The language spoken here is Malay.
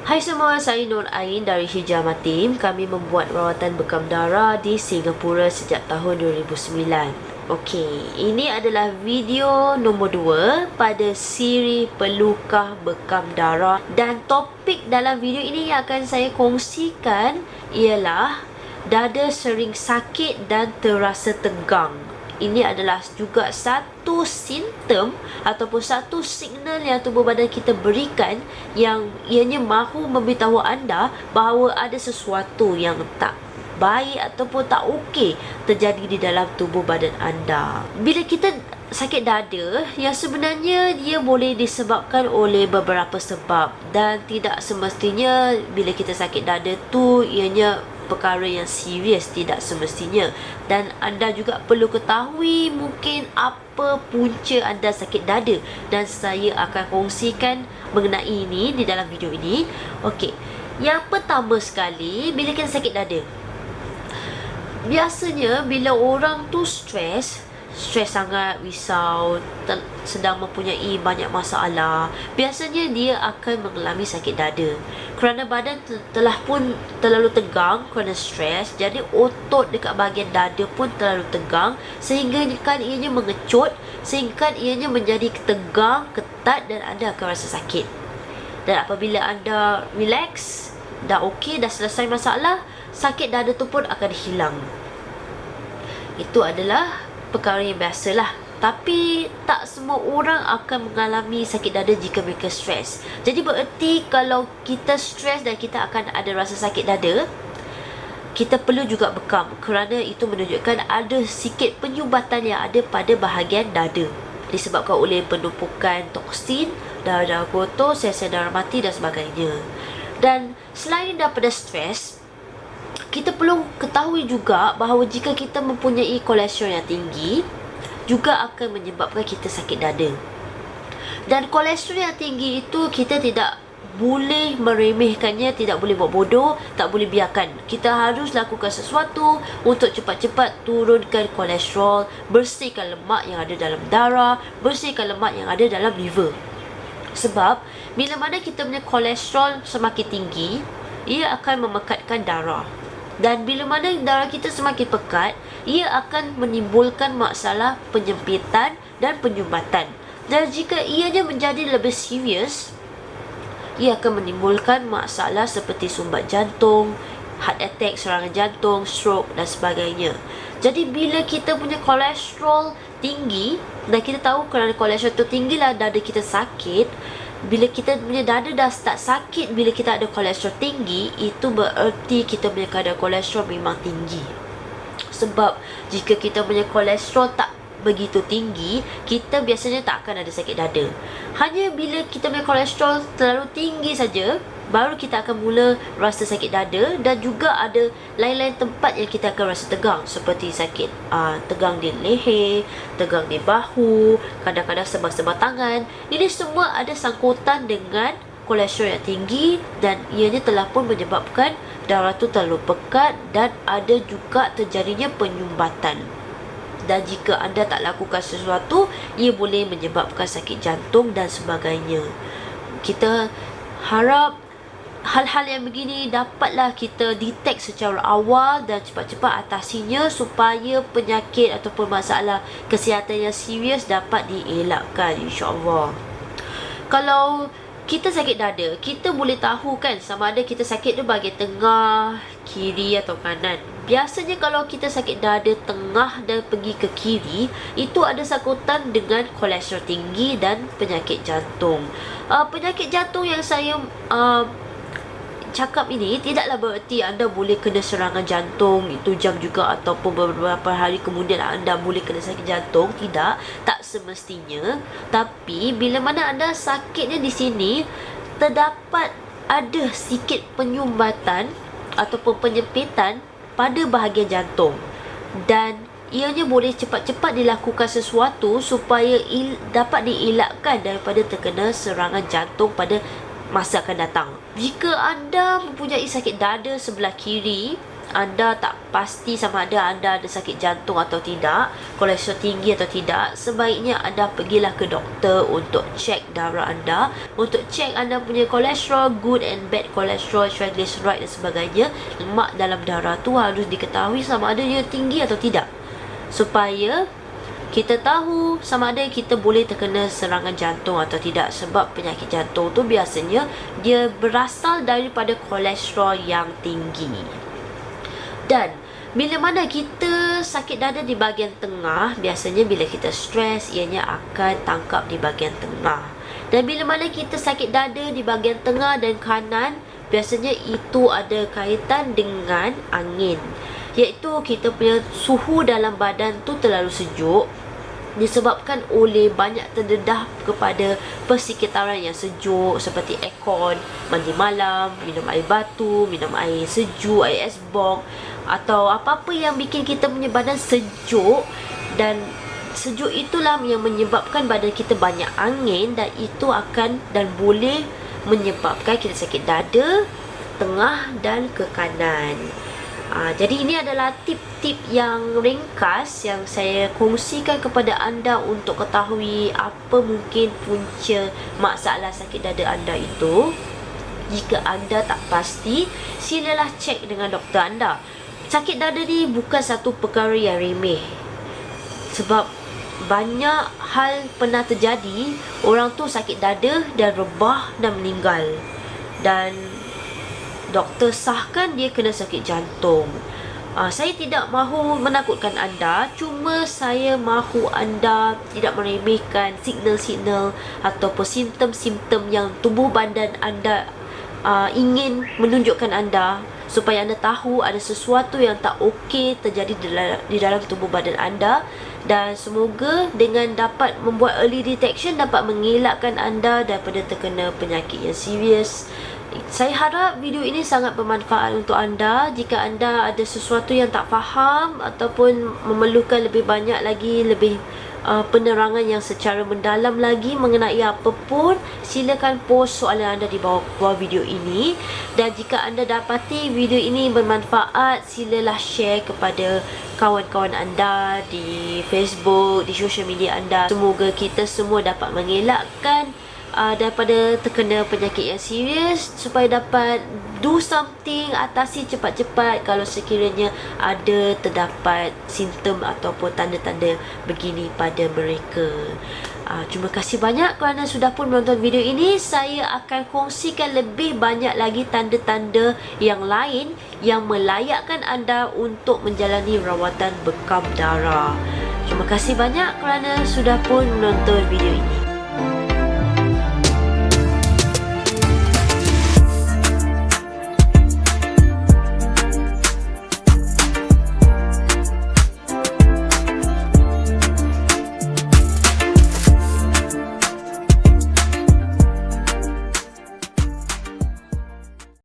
Hai semua, saya Nur Ain dari Hijama Team. Kami membuat rawatan bekam darah di Singapura sejak tahun 2009. Okey, ini adalah video nombor 2 pada siri Perlukah Bekam Darah. Dan topik dalam video ini yang akan saya kongsikan ialah dada sering sakit dan terasa tegang. Ini adalah juga satu simptom ataupun satu signal yang tubuh badan kita berikan yang ianya mahu memberitahu anda bahawa ada sesuatu yang tak baik ataupun tak okey terjadi di dalam tubuh badan anda. Bila kita sakit dada, yang sebenarnya dia boleh disebabkan oleh beberapa sebab dan tidak semestinya bila kita sakit dada tu ianya perkara yang serius, tidak semestinya. Dan anda juga perlu ketahui mungkin apa punca anda sakit dada, dan saya akan kongsikan mengenai ini di dalam video ini. Okey, yang pertama sekali, bila kita sakit dada, biasanya bila orang tu stres sangat, risau, sedang mempunyai banyak masalah, biasanya dia akan mengalami sakit dada kerana badan telah pun terlalu tegang kerana stres. Jadi otot dekat bahagian dada pun terlalu tegang sehingga kan ianya mengecut, sehingga ianya menjadi tegang, ketat, dan anda akan rasa sakit. Dan apabila anda relax, dah okey, dah selesai masalah, sakit dada tu pun akan hilang. Itu adalah perkara yang biasalah. Tapi tak semua orang akan mengalami sakit dada jika mereka stres. Jadi bererti kalau kita stres dan kita akan ada rasa sakit dada, kita perlu juga bekam, kerana itu menunjukkan ada sikit penyumbatan yang ada pada bahagian dada disebabkan oleh penumpukan toksin, darah kotor, sel-sel darah mati dan sebagainya. Dan selain daripada stres, kita perlu ketahui juga bahawa jika kita mempunyai kolesterol yang tinggi, juga akan menyebabkan kita sakit dada. Dan kolesterol yang tinggi itu kita tidak boleh meremehkannya, tidak boleh buat bodoh, tak boleh biarkan. Kita harus lakukan sesuatu untuk cepat-cepat turunkan kolesterol, bersihkan lemak yang ada dalam darah, bersihkan lemak yang ada dalam liver. Sebab bila mana kita punya kolesterol semakin tinggi, ia akan memekatkan darah. Dan bila mana darah kita semakin pekat, ia akan menimbulkan masalah penyempitan dan penyumbatan. Dan jika ianya menjadi lebih serius, ia akan menimbulkan masalah seperti sumbat jantung, heart attack, serangan jantung, stroke dan sebagainya. Jadi bila kita punya kolesterol tinggi, dan kita tahu kerana kolesterol tu tinggilah dada kita sakit. Bila kita punya dada dah start sakit, bila kita ada kolesterol tinggi, itu bererti kita punya kadar kolesterol memang tinggi. Sebab jika kita punya kolesterol tak begitu tinggi, kita biasanya tak akan ada sakit dada. Hanya bila kita punya kolesterol terlalu tinggi saja, baru kita akan mula rasa sakit dada. Dan juga ada lain-lain tempat yang kita akan rasa tegang, seperti sakit tegang di leher, tegang di bahu, kadang-kadang sebab-sebab tangan. Ini semua ada sangkutan dengan kolesterol yang tinggi, dan ianya telah pun menyebabkan darah tu terlalu pekat, dan ada juga terjadinya penyumbatan. Dan jika anda tak lakukan sesuatu, ia boleh menyebabkan sakit jantung dan sebagainya. Kita harap hal-hal yang begini dapatlah kita detect secara awal dan cepat-cepat atasinya, supaya penyakit ataupun masalah kesihatan yang serius dapat dielakkan, insya-Allah. Kalau kita sakit dada, kita boleh tahu kan sama ada kita sakit tu bahagian tengah, kiri atau kanan. Biasanya kalau kita sakit dada tengah dan pergi ke kiri, itu ada sangkutan dengan kolesterol tinggi dan penyakit jantung. Penyakit jantung yang saya cakap ini tidaklah bererti anda boleh kena serangan jantung itu jam juga ataupun beberapa hari kemudian anda boleh kena sakit jantung. Tidak, tak semestinya. Tapi bila mana anda sakitnya di sini, terdapat ada sikit penyumbatan ataupun penyempitan pada bahagian jantung, dan ianya boleh cepat-cepat dilakukan sesuatu supaya dapat dielakkan daripada terkena serangan jantung pada masa akan datang. Jika anda mempunyai sakit dada sebelah kiri, anda tak pasti sama ada anda ada sakit jantung atau tidak, kolesterol tinggi atau tidak, sebaiknya anda pergilah ke doktor untuk cek darah anda, untuk cek anda punya kolesterol, good and bad kolesterol, triglyceride dan sebagainya. Lemak dalam darah tu harus diketahui sama ada dia tinggi atau tidak, supaya kita tahu sama ada kita boleh terkena serangan jantung atau tidak. Sebab penyakit jantung tu biasanya dia berasal daripada kolesterol yang tinggi. Dan bila mana kita sakit dada di bahagian tengah, biasanya bila kita stres, ianya akan tangkap di bahagian tengah. Dan bila mana kita sakit dada di bahagian tengah dan kanan, biasanya itu ada kaitan dengan angin, iaitu kita punya suhu dalam badan tu terlalu sejuk, disebabkan oleh banyak terdedah kepada persekitaran yang sejuk seperti aircon, mandi malam, minum air batu, minum air sejuk, air es bong, atau apa-apa yang bikin kita punya badan sejuk. Dan sejuk itulah yang menyebabkan badan kita banyak angin, dan itu akan dan boleh menyebabkan kita sakit dada, tengah dan ke kanan. Jadi ini adalah tip-tip yang ringkas yang saya kongsikan kepada anda untuk ketahui apa mungkin punca masalah sakit dada anda itu. Jika anda tak pasti, silalah cek dengan doktor anda. Sakit dada ni bukan satu perkara yang remeh, sebab banyak hal pernah terjadi, orang tu sakit dada dan rebah dan meninggal, dan doktor sahkan dia kena sakit jantung. Saya tidak mahu menakutkan anda, cuma saya mahu anda tidak meremehkan signal-signal ataupun simptom-simptom yang tubuh badan anda ingin menunjukkan anda, supaya anda tahu ada sesuatu yang tak okey terjadi di dalam tubuh badan anda. Dan semoga dengan dapat membuat early detection dapat mengelakkan anda daripada terkena penyakit yang serius. Saya harap video ini sangat bermanfaat untuk anda. Jika anda ada sesuatu yang tak faham ataupun memerlukan lebih banyak lagi, lebih penerangan yang secara mendalam lagi mengenai apapun, silakan post soalan anda di bawah video ini. Dan jika anda dapati video ini bermanfaat, silalah share kepada kawan-kawan anda di Facebook, di social media anda. Semoga kita semua dapat mengelakkan daripada terkena penyakit yang serius, supaya dapat do something, atasi cepat-cepat kalau sekiranya ada terdapat simptom ataupun tanda-tanda begini pada mereka. Terima kasih banyak kerana sudah pun menonton video ini. Saya akan kongsikan lebih banyak lagi tanda-tanda yang lain yang melayakkan anda untuk menjalani rawatan bekam darah. Terima kasih banyak kerana sudah pun menonton video ini.